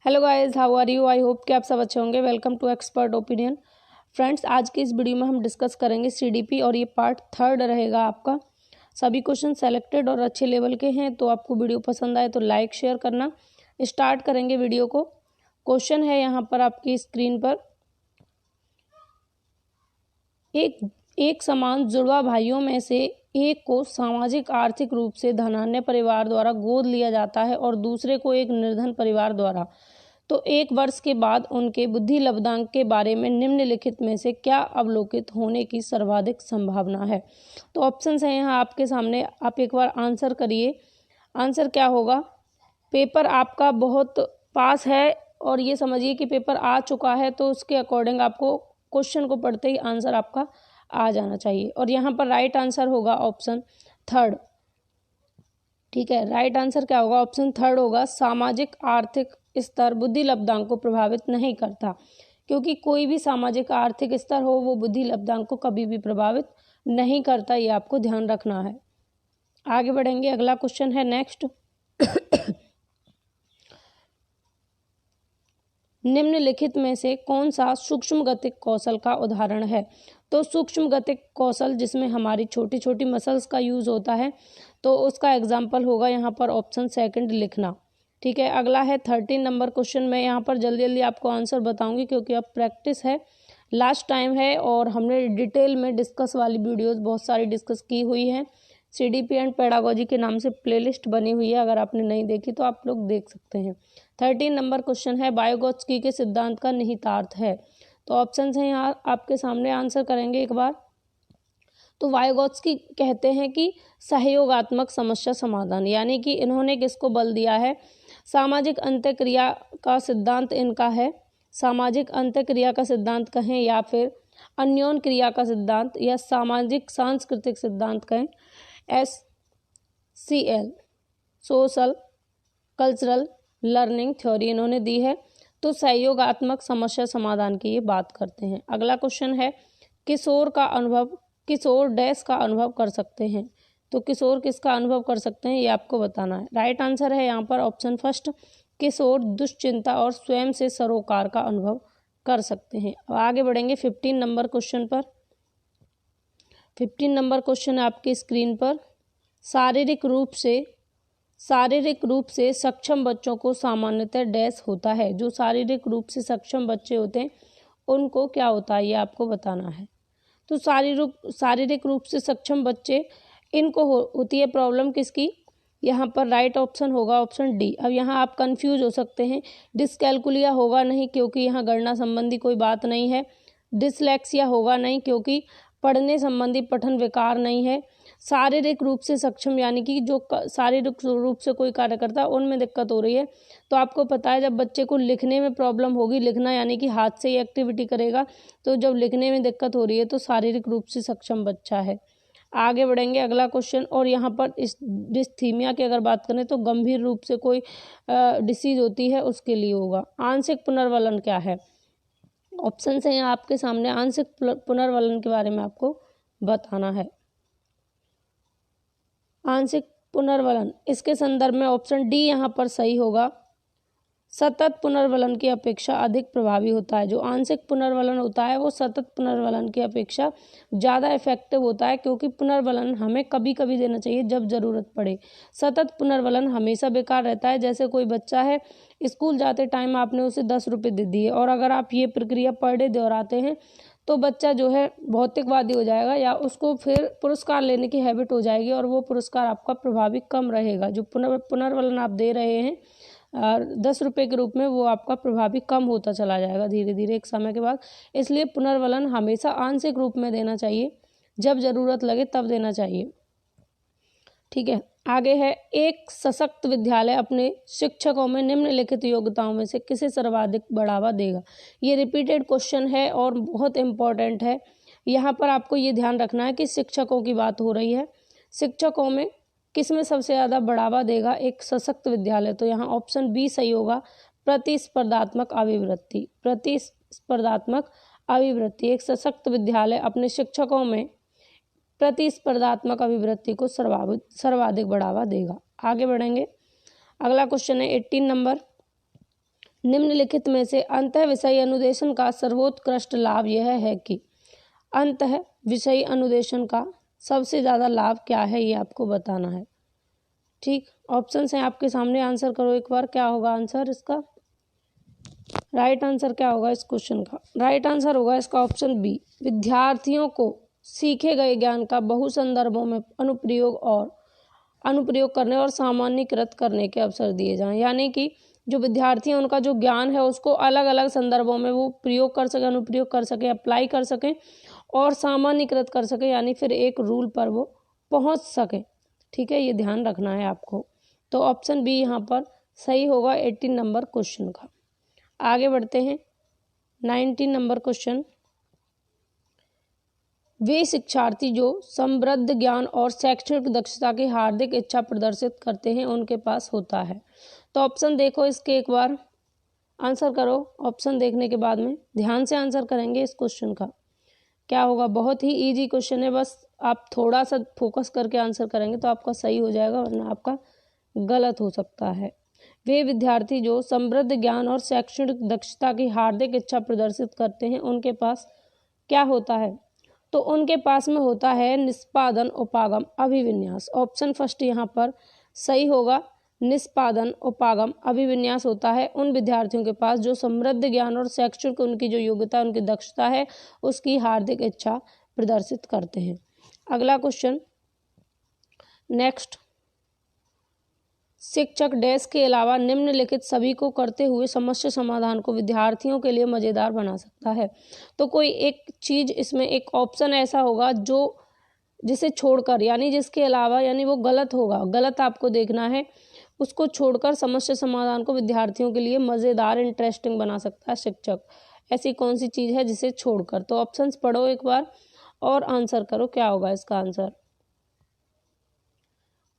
Hello guys, how are you? I hope कि आप सब अच्छे होंगे। Welcome to expert opinion. Friends, आज की इस वीडियो में हम डिस्कस करेंगे सीडीपी और ये पार्ट 3 रहेगा आपका। सभी क्वेश्चन सेलेक्टेड और अच्छे लेवल के हैं, तो आपको वीडियो पसंद आए तो लाइक शेयर करना। स्टार्ट करेंगे वीडियो को। क्वेश्चन है यहाँ पर आपकी स्क्रीन पर, एक समान जुड़वा भाइयों में से एक को सामाजिक आर्थिक रूप से धनाढ्य परिवार द्वारा गोद लिया जाता है और दूसरे को एक निर्धन परिवार द्वारा। तो 1 वर्ष के बाद उनके बुद्धि लब्धांक के बारे में निम्नलिखित में से क्या अवलोकित होने की सर्वाधिक संभावना है? तो ऑप्शंस हैं यहाँ आपके सामने, आप एक बार आंसर करिए। आंसर क्या होगा? पेपर आपका बहुत पास है और ये समझिए कि पेपर आ चुका है, तो उसके अकॉर्डिंग आपको क्वेश्चन को पढ़ते ही आंसर आपका आ जाना चाहिए। और यहाँ पर राइट आंसर होगा ऑप्शन 3। ठीक है, राइट आंसर क्या होगा? ऑप्शन 3 होगा। सामाजिक आर्थिक स्तर बुद्धि लब्धांक को प्रभावित नहीं करता, क्योंकि कोई भी सामाजिक आर्थिक स्तर हो वो बुद्धि लब्धांक को कभी भी प्रभावित नहीं करता, ये आपको ध्यान रखना है। आगे बढ़ेंगे, अगला क्वेश्चन है नेक्स्ट। निम्नलिखित में से कौन सा सूक्ष्म गतिक कौशल का उदाहरण है? तो सूक्ष्म गतिक कौशल जिसमें हमारी छोटी छोटी मसल्स का यूज होता है, तो उसका एग्जाम्पल होगा यहाँ पर ऑप्शन 2 लिखना। ठीक है, अगला है 13 नंबर क्वेश्चन। मैं यहाँ पर जल्दी जल्दी आपको आंसर बताऊंगी क्योंकि अब प्रैक्टिस है, लास्ट टाइम है और हमने डिटेल में डिस्कस वाली वीडियोस बहुत सारी डिस्कस की हुई है। सीडीपी एंड पेडागोजी के नाम से प्लेलिस्ट बनी हुई है, अगर आपने नहीं देखी तो आप लोग देख सकते हैं। 13 नंबर क्वेश्चन है, वाइगोत्स्की के सिद्धांत का निहितार्थ है। तो ऑप्शन हैं यहाँ आपके सामने, आंसर करेंगे एक बार। तो वाइगोत्स्की कहते हैं कि सहयोगात्मक समस्या समाधान, यानी कि इन्होंने किसको बल दिया है? सामाजिक अंतःक्रिया का सिद्धांत इनका है। सामाजिक अंतःक्रिया का सिद्धांत कहें या फिर अन्योन क्रिया का सिद्धांत या सामाजिक सांस्कृतिक सिद्धांत कहें, SCL social cultural learning theory इन्होंने दी है। तो सहयोगात्मक समस्या समाधान की ये बात करते हैं। अगला क्वेश्चन है, किशोर डैश का अनुभव कर सकते हैं। तो किशोर किसका अनुभव कर सकते हैं ये आपको बताना है। राइट आंसर है यहाँ पर ऑप्शन 1, किशोर दुश्चिंता और स्वयं से सरोकार का अनुभव कर सकते हैं। अब आगे बढ़ेंगे 15 नंबर क्वेश्चन पर। 15 नंबर क्वेश्चन आपकी स्क्रीन पर, शारीरिक रूप से सक्षम बच्चों को सामान्यतः डैश होता है। जो शारीरिक रूप से सक्षम बच्चे होते हैं उनको क्या होता है ये आपको बताना है। तो शारीरिक रूप से सक्षम बच्चे, इनको होती है प्रॉब्लम किसकी? यहाँ पर राइट ऑप्शन होगा ऑप्शन डी। अब यहाँ आप कंफ्यूज हो सकते हैं, डिसकैलकुलिया होगा नहीं क्योंकि यहाँ गणना संबंधी कोई बात नहीं है। डिसलेक्सिया होगा नहीं क्योंकि पढ़ने संबंधी पठन विकार नहीं है। शारीरिक रूप से सक्षम यानी कि जो शारीरिक रूप से कोई कार्य करता है उनमें दिक्कत हो रही है। तो आपको पता है जब बच्चे को लिखने में प्रॉब्लम होगी, लिखना यानी कि हाथ से ही एक्टिविटी करेगा, तो जब लिखने में दिक्कत हो रही है तो शारीरिक रूप से सक्षम बच्चा है। आगे बढ़ेंगे, अगला क्वेश्चन। और यहाँ पर इस डिस्थीमिया की अगर बात करें तो गंभीर रूप से कोई डिसीज होती है उसके लिए होगा। आंशिक पुनर्वलन क्या है? ऑप्शन है यहाँ आपके सामने, आंशिक पुनर्वलन के बारे में आपको बताना है। आंशिक पुनर्वलन, इसके संदर्भ में ऑप्शन डी यहाँ पर सही होगा। सतत पुनर्वलन की अपेक्षा अधिक प्रभावी होता है। जो आंशिक पुनर्वलन होता है वो सतत पुनर्वलन की अपेक्षा ज़्यादा इफेक्टिव होता है, क्योंकि पुनर्वलन हमें कभी कभी देना चाहिए जब ज़रूरत पड़े। सतत पुनर्वलन हमेशा बेकार रहता है। जैसे कोई बच्चा है, स्कूल जाते टाइम आपने उसे 10 रुपये दे दिए और अगर आप ये प्रक्रिया पर डे दोहराते हैं तो बच्चा जो है भौतिकवादी हो जाएगा या उसको फिर पुरस्कार लेने की हैबिट हो जाएगी और वो पुरस्कार आपका प्रभावी कम रहेगा। जो पुनर्वलन आप दे रहे हैं 10 रुपये के रूप में, वो आपका प्रभावी कम होता चला जाएगा धीरे धीरे एक समय के बाद। इसलिए पुनर्वलन हमेशा आंशिक रूप में देना चाहिए, जब ज़रूरत लगे तब देना चाहिए। ठीक है, आगे है, एक सशक्त विद्यालय अपने शिक्षकों में निम्नलिखित योग्यताओं में से किसे सर्वाधिक बढ़ावा देगा? ये रिपीटेड क्वेश्चन है और बहुत इम्पोर्टेंट है। यहाँ पर आपको ये ध्यान रखना है कि शिक्षकों की बात हो रही है। शिक्षकों में किसमें सबसे ज़्यादा बढ़ावा देगा एक सशक्त विद्यालय? तो यहाँ ऑप्शन बी सही होगा, प्रतिस्पर्धात्मक अभिवृत्ति। प्रतिस्पर्धात्मक अभिवृत्ति, एक सशक्त विद्यालय अपने शिक्षकों में प्रतिस्पर्धात्मक अभिवृत्ति को सर्वाधिक बढ़ावा देगा। आगे बढ़ेंगे, अगला क्वेश्चन है 18 नंबर। निम्नलिखित में से अंतः विषयी अनुदेशन का सर्वोत्कृष्ट लाभ यह है कि अंतः विषयी अनुदेशन का सबसे ज़्यादा लाभ क्या है, ये आपको बताना है। ठीक, ऑप्शंस हैं आपके सामने, आंसर करो एक बार। क्या होगा आंसर इसका? राइट आंसर क्या होगा इस क्वेश्चन का? राइट आंसर होगा इसका ऑप्शन बी, विद्यार्थियों को सीखे गए ज्ञान का बहु संदर्भों में अनुप्रयोग करने और सामान्यीकृत करने के अवसर दिए जाएं। यानी कि जो विद्यार्थी हैं उनका जो ज्ञान है उसको अलग अलग संदर्भों में वो प्रयोग कर सकें, अनुप्रयोग कर सकें, अप्लाई कर सकें और सामान्यीकृत कर सकें, यानी फिर एक रूल पर वो पहुंच सकें। ठीक है, ये ध्यान रखना है आपको। तो ऑप्शन बी यहाँ पर सही होगा 18 नंबर क्वेश्चन का। आगे बढ़ते हैं 19 नंबर क्वेश्चन। वे शिक्षार्थी जो समृद्ध ज्ञान और शैक्षणिक दक्षता की हार्दिक इच्छा प्रदर्शित करते हैं उनके पास होता है। तो ऑप्शन देखो इसके, एक बार आंसर करो। ऑप्शन देखने के बाद में ध्यान से आंसर करेंगे इस क्वेश्चन का। क्या होगा? बहुत ही इजी क्वेश्चन है, बस आप थोड़ा सा फोकस करके आंसर करेंगे तो आपका सही हो जाएगा, वरना आपका गलत हो सकता है। वे विद्यार्थी जो समृद्ध ज्ञान और शैक्षणिक दक्षता की हार्दिक इच्छा प्रदर्शित करते हैं उनके पास क्या होता है? तो उनके पास में होता है निष्पादन, उपागम, अभिविन्यास। ऑप्शन फर्स्ट यहाँ पर सही होगा, निष्पादन, उपागम, अभिविन्यास होता है उन विद्यार्थियों के पास जो समृद्ध ज्ञान और शैक्षणिक उनकी जो योग्यता, उनकी दक्षता है उसकी हार्दिक इच्छा प्रदर्शित करते हैं। अगला क्वेश्चन नेक्स्ट, शिक्षक डैश के अलावा निम्नलिखित सभी को करते हुए समस्या समाधान को विद्यार्थियों के लिए मज़ेदार बना सकता है। तो कोई एक चीज़ इसमें, एक ऑप्शन ऐसा होगा जो जिसे छोड़कर, यानी जिसके अलावा, यानी वो गलत होगा, गलत आपको देखना है, उसको छोड़कर समस्या समाधान को विद्यार्थियों के लिए मज़ेदार, इंटरेस्टिंग बना सकता है शिक्षक। ऐसी कौन सी चीज़ है जिसे छोड़कर? तो ऑप्शंस पढ़ो एक बार और आंसर करो क्या होगा इसका आंसर।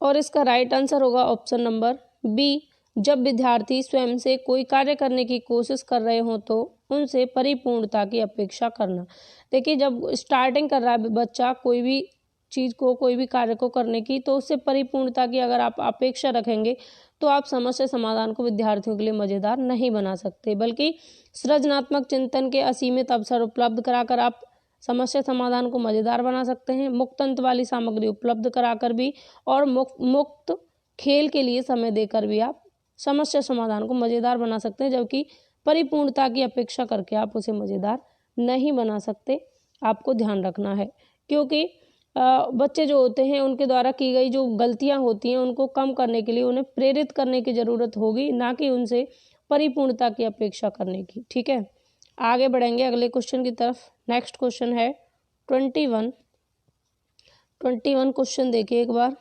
और इसका राइट आंसर होगा ऑप्शन नंबर बी, जब विद्यार्थी स्वयं से कोई कार्य करने की कोशिश कर रहे हो तो उनसे परिपूर्णता की अपेक्षा करना। देखिए, जब स्टार्टिंग कर रहा है बच्चा कोई भी चीज़ को, कोई भी कार्य को करने की, तो उससे परिपूर्णता की अगर आप अपेक्षा रखेंगे तो आप समस्या समाधान को विद्यार्थियों के लिए मज़ेदार नहीं बना सकते, बल्कि सृजनात्मक चिंतन के असीमित अवसर उपलब्ध कराकर आप समस्या समाधान को मज़ेदार बना सकते हैं। मुक्त अंत वाली सामग्री उपलब्ध कराकर भी और मुक्त खेल के लिए समय देकर भी आप समस्या समाधान को मज़ेदार बना सकते हैं, जबकि परिपूर्णता की अपेक्षा करके आप उसे मज़ेदार नहीं बना सकते। आपको ध्यान रखना है, क्योंकि बच्चे जो होते हैं उनके द्वारा की गई जो गलतियां होती हैं उनको कम करने के लिए उन्हें प्रेरित करने की ज़रूरत होगी, ना कि उनसे परिपूर्णता की अपेक्षा करने की। ठीक है, आगे बढ़ेंगे अगले क्वेश्चन की तरफ। नेक्स्ट क्वेश्चन है 21 क्वेश्चन देखिए एक बार।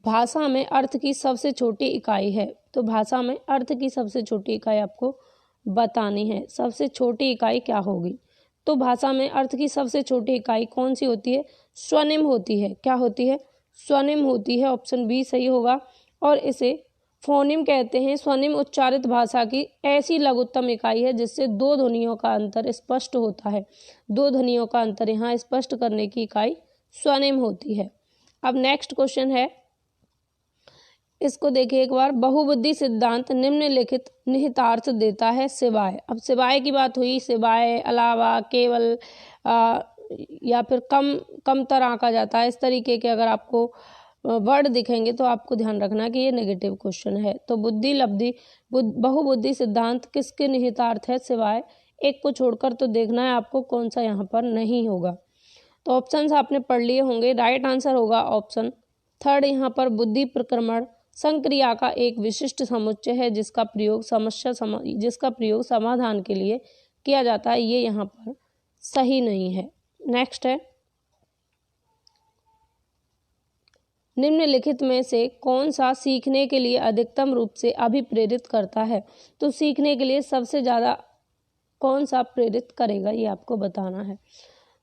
भाषा में अर्थ की सबसे छोटी इकाई है। तो भाषा में अर्थ की सबसे छोटी इकाई आपको बतानी है। सबसे छोटी इकाई क्या होगी? तो भाषा में अर्थ की सबसे छोटी इकाई कौन सी होती है? स्वनिम होती है। क्या होती है? स्वनिम होती है। ऑप्शन बी सही होगा। और इसे फोनिम कहते हैं। स्वनिम उच्चारित भाषा की ऐसी लघुत्तम इकाई है जिससे दो ध्वनियों का अंतर स्पष्ट होता है। दो ध्वनियों का अंतर यहाँ स्पष्ट करने की इकाई स्वनिम होती है। अब नेक्स्ट क्वेश्चन है, इसको देखिए एक बार। बहुबुद्धि सिद्धांत निम्नलिखित निहितार्थ देता है सिवाय। अब सिवाय की बात हुई, सिवाय, अलावा, केवल, या फिर कम तरह आंका जाता है, इस तरीके के अगर आपको वर्ड दिखेंगे तो आपको ध्यान रखना कि ये नेगेटिव क्वेश्चन है। तो बुद्धि लब्धि बहुबुद्धि सिद्धांत किसके निहितार्थ है? सिवाय। एक को छोड़कर तो देखना है आपको कौन सा यहाँ पर नहीं होगा। तो ऑप्शंस आपने पढ़ लिए होंगे। राइट आंसर होगा ऑप्शन थर्ड। यहाँ पर बुद्धि प्रक्रमण संक्रिया का एक विशिष्ट समुच्चय है जिसका प्रयोग समाधान के लिए किया जाता है। ये यहाँ पर सही नहीं है। नेक्स्ट है, निम्नलिखित में से कौन सा सीखने के लिए अधिकतम रूप से अभिप्रेरित करता है? तो सीखने के लिए सबसे ज़्यादा कौन सा प्रेरित करेगा, ये आपको बताना है।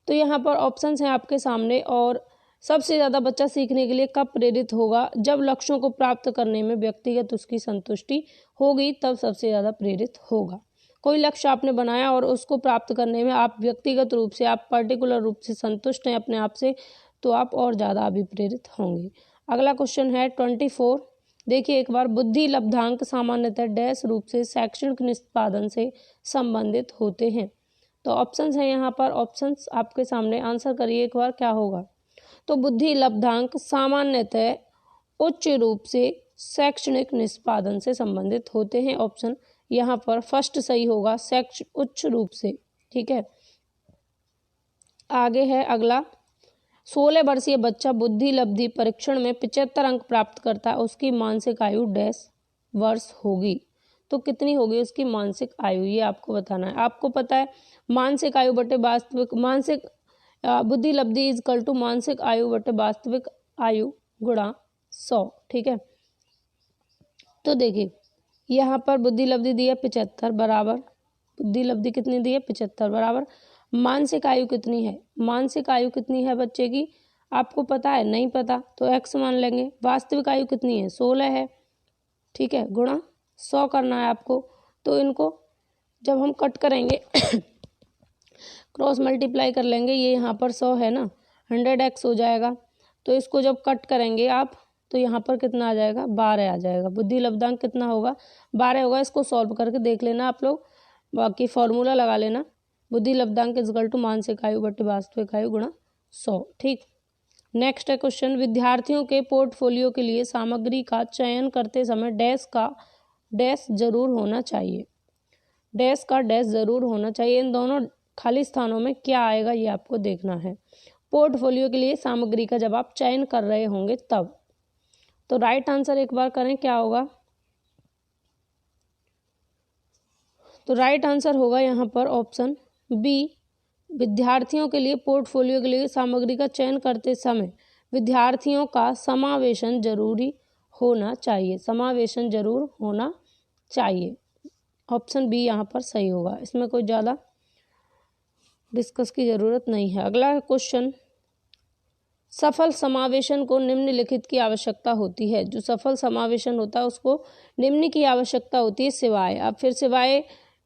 तो यहाँ पर ऑप्शंस हैं आपके सामने। और सबसे ज़्यादा बच्चा सीखने के लिए कब प्रेरित होगा? जब लक्ष्यों को प्राप्त करने में व्यक्तिगत उसकी संतुष्टि होगी, तब सबसे ज़्यादा प्रेरित होगा। कोई लक्ष्य आपने बनाया और उसको प्राप्त करने में आप व्यक्तिगत रूप से, आप पर्टिकुलर रूप से संतुष्ट हैं अपने आप से, तो आप और ज़्यादा अभिप्रेरित होंगे। अगला क्वेश्चन है 24। देखिए एक बार, बुद्धि लब्धांक सामान्यतः डैश रूप से शैक्षणिक निष्पादन से संबंधित होते हैं। तो ऑप्शंस हैं यहाँ पर, ऑप्शंस आपके सामने, आंसर करिए एक बार क्या होगा। तो बुद्धि लब्धांक सामान्यतः उच्च रूप से शैक्षणिक निष्पादन से संबंधित होते हैं। ऑप्शन यहाँ पर फर्स्ट सही होगा, उच्च रूप से। ठीक है, आगे है अगला। 16 वर्षीय बच्चा बुद्धि लब्धि परीक्षण में 75 अंक प्राप्त करता है, उसकी मानसिक आयु डैश वर्ष होगी। तो कितनी होगी उसकी मानसिक आयु, ये आपको बताना है। आपको पता है मानसिक आयु बटे वास्तविक, मानसिक बुद्धि लब्धि इज इक्वल टू मानसिक आयु बटे वास्तविक आयु गुणा 100। ठीक है, तो देखिए यहाँ पर बुद्धि लब्धि दी है 75 बराबर, बुद्धि लब्धि कितनी दी है 75 बराबर, मानसिक आयु कितनी है, मानसिक आयु कितनी है बच्चे की आपको पता है, नहीं पता तो x मान लेंगे। वास्तविक आयु कितनी है 16 है। ठीक है, गुणा 100 करना है आपको। तो इनको जब हम कट करेंगे क्रॉस मल्टीप्लाई कर लेंगे, ये यहाँ पर 100 है ना, 100x हो जाएगा। तो इसको जब कट करेंगे आप तो यहाँ पर कितना आ जाएगा 12 आ जाएगा। बुद्धि लब्धांक कितना होगा 12 होगा। इसको सॉल्व करके देख लेना आप लोग, बाकी फॉर्मूला लगा लेना। बुद्धि लब्धांक इज इक्वल टू मानसिक आयु बटे वास्तविक आयु गुणा 100। ठीक, नेक्स्ट है क्वेश्चन। विद्यार्थियों के पोर्टफोलियो के लिए सामग्री का चयन करते समय डैश का डैश जरूर होना चाहिए, डैश का डैश जरूर होना चाहिए। इन दोनों खाली स्थानों में क्या आएगा ये आपको देखना है। पोर्टफोलियो के लिए सामग्री का जब आप चयन कर रहे होंगे तब। तो राइट आंसर एक बार करें क्या होगा। तो राइट आंसर होगा यहाँ पर ऑप्शन बी। विद्यार्थियों के लिए पोर्टफोलियो के लिए सामग्री का चयन करते समय विद्यार्थियों का समावेशन जरूरी होना चाहिए, समावेशन जरूर होना चाहिए। ऑप्शन बी यहाँ पर सही होगा, इसमें कोई ज़्यादा डिस्कस की ज़रूरत नहीं है। अगला क्वेश्चन। सफल समावेशन को निम्नलिखित की आवश्यकता होती है। जो सफल समावेशन होता है उसको निम्न की आवश्यकता होती है सिवाय, अब फिर सिवाय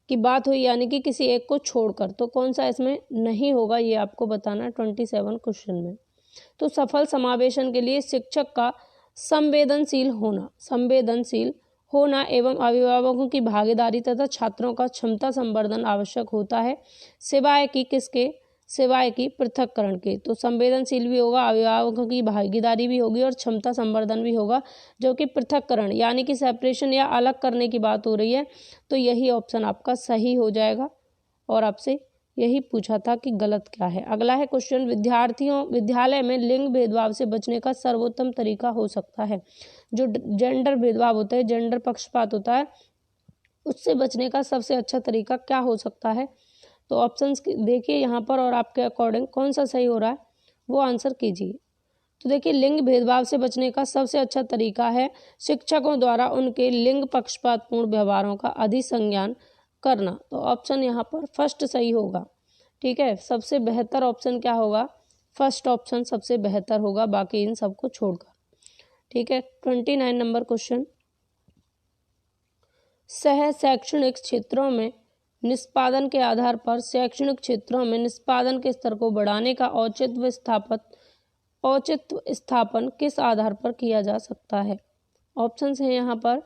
की बात हुई यानी कि किसी एक को छोड़कर, तो कौन सा इसमें नहीं होगा ये आपको बताना 27 क्वेश्चन में। तो सफल समावेशन के लिए शिक्षक का संवेदनशील होना एवं अभिभावकों की भागीदारी तथा छात्रों का क्षमता संवर्धन आवश्यक होता है, सिवाय की किसके, सिवाय की पृथक्करण के। तो संवेदनशील भी होगा, अभिभावकों की भागीदारी भी होगी और क्षमता संवर्धन भी होगा, जो कि पृथक्करण यानी कि सेपरेशन या अलग करने की बात हो रही है। तो यही ऑप्शन आपका सही हो जाएगा और आपसे यही पूछा था कि गलत क्या है। अगला है क्वेश्चन। विद्यालय में लिंग भेदभाव से बचने का सर्वोत्तम तरीका हो सकता है। जो जेंडर भेदभाव होता है, जेंडर पक्षपात होता है, उससे बचने का सबसे अच्छा तरीका क्या हो सकता है। तो ऑप्शंस देखिए यहाँ पर और आपके अकॉर्डिंग कौन सा सही हो रहा है वो आंसर कीजिए। तो देखिए लिंग भेदभाव से बचने का सबसे अच्छा तरीका है शिक्षकों द्वारा उनके लिंग पक्षपातपूर्ण व्यवहारों का अधिसंज्ञान करना। तो ऑप्शन यहाँ पर फर्स्ट सही होगा। ठीक है, सबसे बेहतर ऑप्शन क्या होगा, फर्स्ट ऑप्शन सबसे बेहतर होगा, बाकी इन सबको छोड़कर। ठीक है, 29 नंबर क्वेश्चन। सह शैक्षणिक क्षेत्रों में निष्पादन के आधार पर शैक्षणिक क्षेत्रों में निष्पादन के स्तर को बढ़ाने का औचित्य स्थापन किस आधार पर किया जा सकता है। ऑप्शंस हैं यहाँ पर,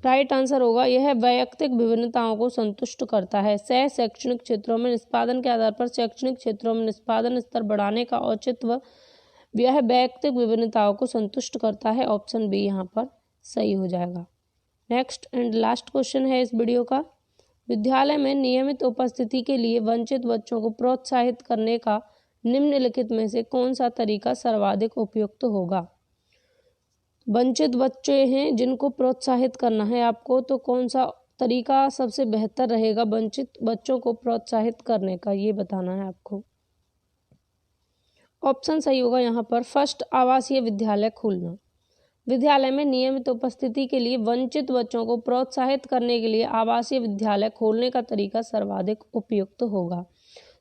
राइट आंसर होगा यह वैयक्तिक विभिन्नताओं को संतुष्ट करता है। सह शैक्षणिक क्षेत्रों में निष्पादन के आधार पर शैक्षणिक क्षेत्रों में निष्पादन स्तर बढ़ाने का औचित्य यह वैयक्तिक विभिन्नताओं को संतुष्ट करता है। ऑप्शन बी यहाँ पर सही हो जाएगा। नेक्स्ट एंड लास्ट क्वेश्चन है इस वीडियो का। विद्यालय में नियमित उपस्थिति के लिए वंचित बच्चों को प्रोत्साहित करने का निम्नलिखित में से कौन सा तरीका सर्वाधिक उपयुक्त होगा। वंचित बच्चे हैं जिनको प्रोत्साहित करना है आपको, तो कौन सा तरीका सबसे बेहतर रहेगा वंचित बच्चों को प्रोत्साहित करने का, ये बताना है आपको। ऑप्शन सही होगा यहाँ पर फर्स्ट, आवासीय विद्यालय खोलना। विद्यालय में नियमित उपस्थिति के लिए वंचित बच्चों को प्रोत्साहित करने के लिए आवासीय विद्यालय खोलने का तरीका सर्वाधिक उपयुक्त होगा।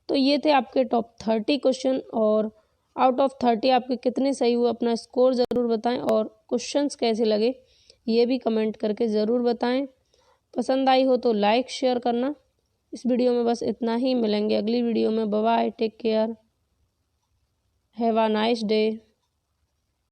तो ये थे आपके टॉप 30 क्वेश्चन और आउट ऑफ 30 आपके कितने सही हुए अपना स्कोर ज़रूर बताएं और क्वेश्चंस कैसे लगे ये भी कमेंट करके ज़रूर बताएं। पसंद आई हो तो लाइक शेयर करना। इस वीडियो में बस इतना ही, मिलेंगे अगली वीडियो में। Bye bye, take care, have a nice day.